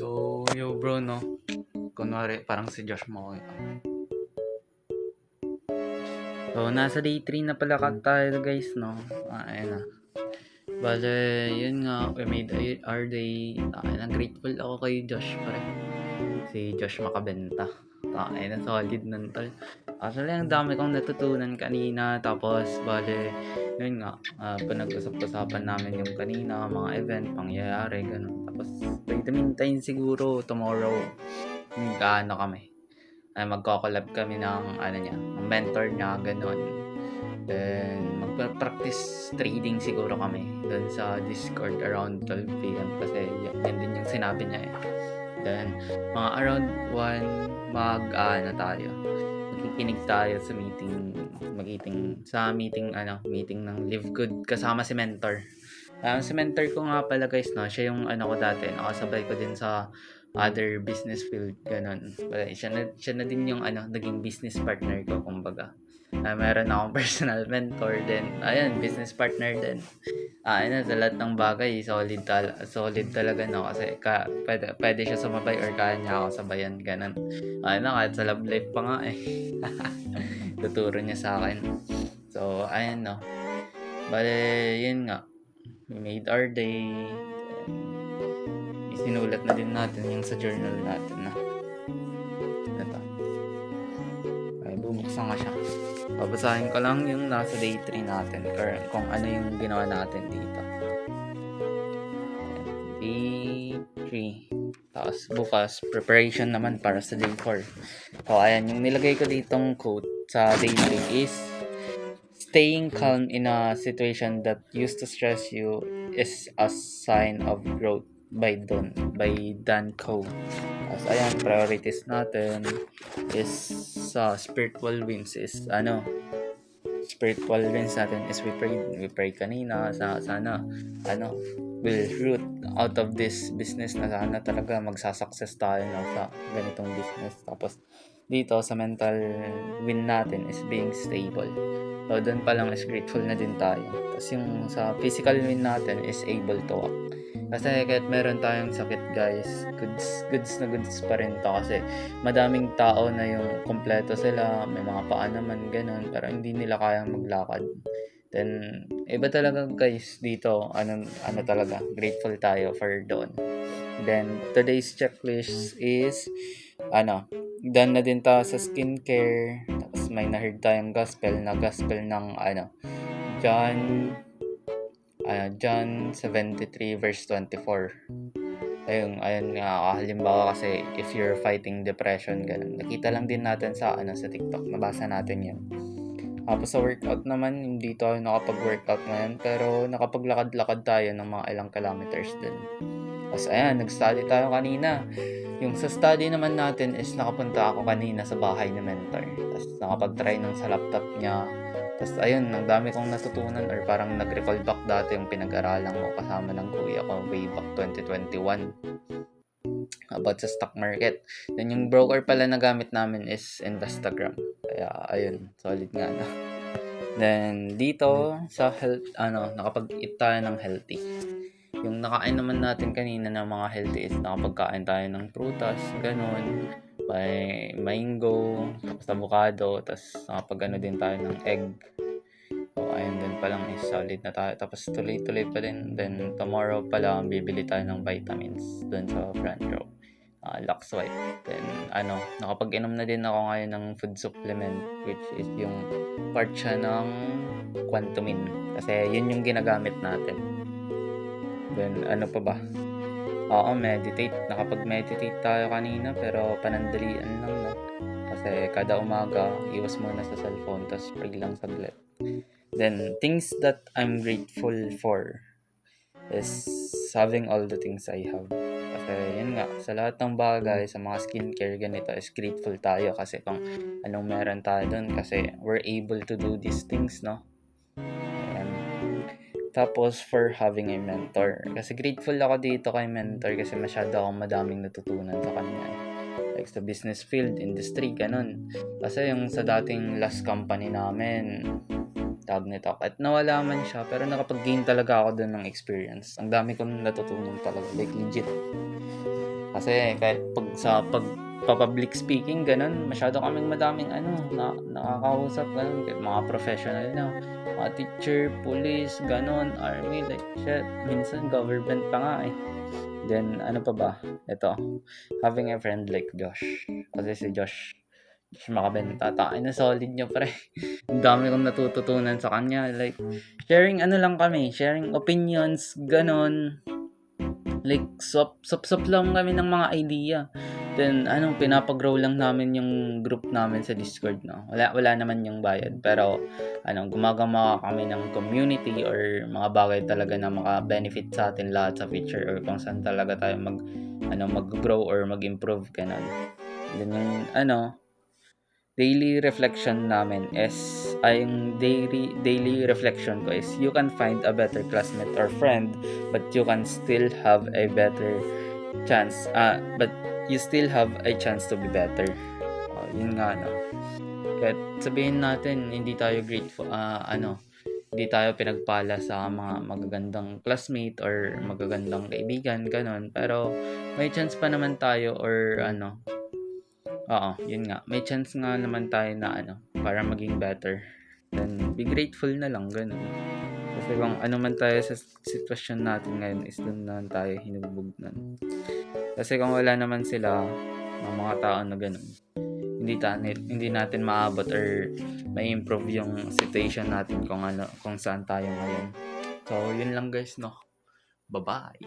So, yo bro, no? Kunwari, parang si Josh mo. So, nasa day 3 na pala tayo guys, no? Ayun na. Bale, yun nga, we made our day. Grateful ako kay Josh, pare. Si Josh Makabenta. Ayun na, solid nun, tol. Actually, ang dami kong natutunan kanina. Tapos, bale, yun nga, pinag-usap-usapan namin yung kanina, mga event, pangyayari, ganun. Tapos, by the meantime, siguro, tomorrow, mag-ano kami. Magko-collab kami ng niya, ng mentor niya, ganun. Then, magpa-practice trading siguro kami doon sa Discord around 12 p.m. kasi yan din yung sinabi niya eh. Then, mga around 1, tayo. Makikinig tayo sa meeting ng Live Good kasama si mentor. Si mentor ko nga pala guys, no, siya yung ko dati, nakasabay ko din sa other business field, ganun. Siya na din yung naging business partner ko, kumbaga. Meron akong personal mentor din. Ayun, business partner din. Sa lahat ng bagay, solid talaga, no? Kasi pwede siya sumabay or kaya niya ako sabayan, ganun. Kahit sa love life pa nga eh. Tuturo niya sa akin. So, ayun, no? Bale, yun nga. We made our day. Isinulat na din natin yung sa journal natin na. Ito. Ay, bubuksan nga siya. Babasahin ko lang yung nasa day 3 natin. Kung ano yung ginawa natin dito. Day 3. Tapos bukas, preparation naman para sa day 4. So, ayan. Yung nilagay ko ditong quote sa day 3 is, staying calm in a situation that used to stress you is a sign of growth by Dan Coe. As ayan, priorities natin is spiritual wins is we pray kanina sana will root out of this business na sana talaga magsasucess tayo sa ganitong business. Tapos dito sa mental win natin is being stable. So doon pa lang is grateful na din tayo. Tapos yung sa physical win natin is able to walk. Kasi kahit meron tayong sakit guys, goods pa rin to kasi madaming tao na yung kompleto sila, may mga paa naman ganun, pero hindi nila kayang maglakad. Then, iba talaga guys dito, talaga, grateful tayo for doon. Then, today's checklist is, done na din tayo sa skincare, tapos may na-heard tayong gospel ng, John 73 verse 24. Ayun nga, halimbawa kasi if you're fighting depression, ganun. Nakita lang din natin sa TikTok, nabasa natin 'yan. Tapos sa workout naman, hindi tayo nakapag-workout ngayon, pero nakapaglakad-lakad tayo ng mga ilang kilometers din. Tapos ayan, nag-study tayo kanina. Yung sa study naman natin is nakapunta ako kanina sa bahay ni mentor. Tapos nakapag-try sa laptop niya. Tapos ayun, ang dami kong natutunan or parang nag-recall back dati yung pinag-aralan ko kasama ng kuya ko way back 2021 about sa stock market. Then yung broker pala na gamit namin is Investagram. Kaya ayun, solid nga na. Then dito sa health, nakapag-eat tayo ng healthy. Yung nakain naman natin kanina ng mga healthy is nakapagkain tayo ng prutas, ganun. May mango, tapos avocado, tapos nakapag din tayo ng egg. So, ayun din pa lang is solid na tayo. Tapos tuloy-tuloy pa din. Then tomorrow pala bibili tayo ng vitamins dun sa front row. Lux White. Then nakapag-inom na din ako ngayon ng food supplement, which is yung part siya ng Quantumin. Kasi yun yung ginagamit natin. Then ano pa ba? Meditate. Nakapag-meditate tayo kanina pero panandalian lang, no? Kasi kada umaga, iwas muna sa cellphone tapos pray lang saglit. Then, things that I'm grateful for is having all the things I have. Kasi yun nga, sa lahat ng bagay, sa mga skincare ganito is grateful tayo kasi kung anong meron tayo dun kasi we're able to do these things, no? Tapos for having a mentor. Kasi grateful ako dito kay mentor kasi masyado akong madaming natutunan sa kanya. Like sa business field, industry, ganun. Kasi yung sa dating last company namin, tawag nito, at nawala man siya, pero nakapag-gain talaga ako dun ng experience. Ang dami kong natutunan talaga, like legit. Kasi kahit sa public speaking ganun, masyado kaming madaming nakakausap ganun, mga professional na, mga teacher, police, ganun, army, like shit, minsan government pa nga eh. Then ano pa ba? Ito, having a friend like Josh. Kasi si Josh Makabenta, na solid niya pre. Ang dami kong natututunan sa kanya, like sharing sharing opinions, ganon. Like swap lang kami ng mga idea. Then pinapa-grow lang namin yung group namin sa Discord, no. Wala naman yung bayad, pero gumagawa kami ng community or mga bagay talaga na maka-benefit sa atin lahat sa future, or kung saan talaga tayo mag-grow or mag-improve ganun. Then yung daily reflection namin is yung daily reflection ko is, you can find a better classmate or friend, but you can still have a better chance, but you still have a chance to be better. Yun nga, no. Kahit sabihin natin hindi tayo grateful, hindi tayo pinagpala sa mga magagandang classmate or magagandang kaibigan, ganun, pero may chance pa naman tayo, or yun nga, may chance nga naman tayo na para maging better. Then be grateful na lang, ganun. Kasi kung ano man tayo sa sitwasyon natin ngayon is doon na tayo hinubog nun. Kasi kung wala naman sila, mga tao na ganun, hindi natin maabot or may improve yung situation natin kung saan tayo ngayon. So yun lang guys, no. Bye-bye.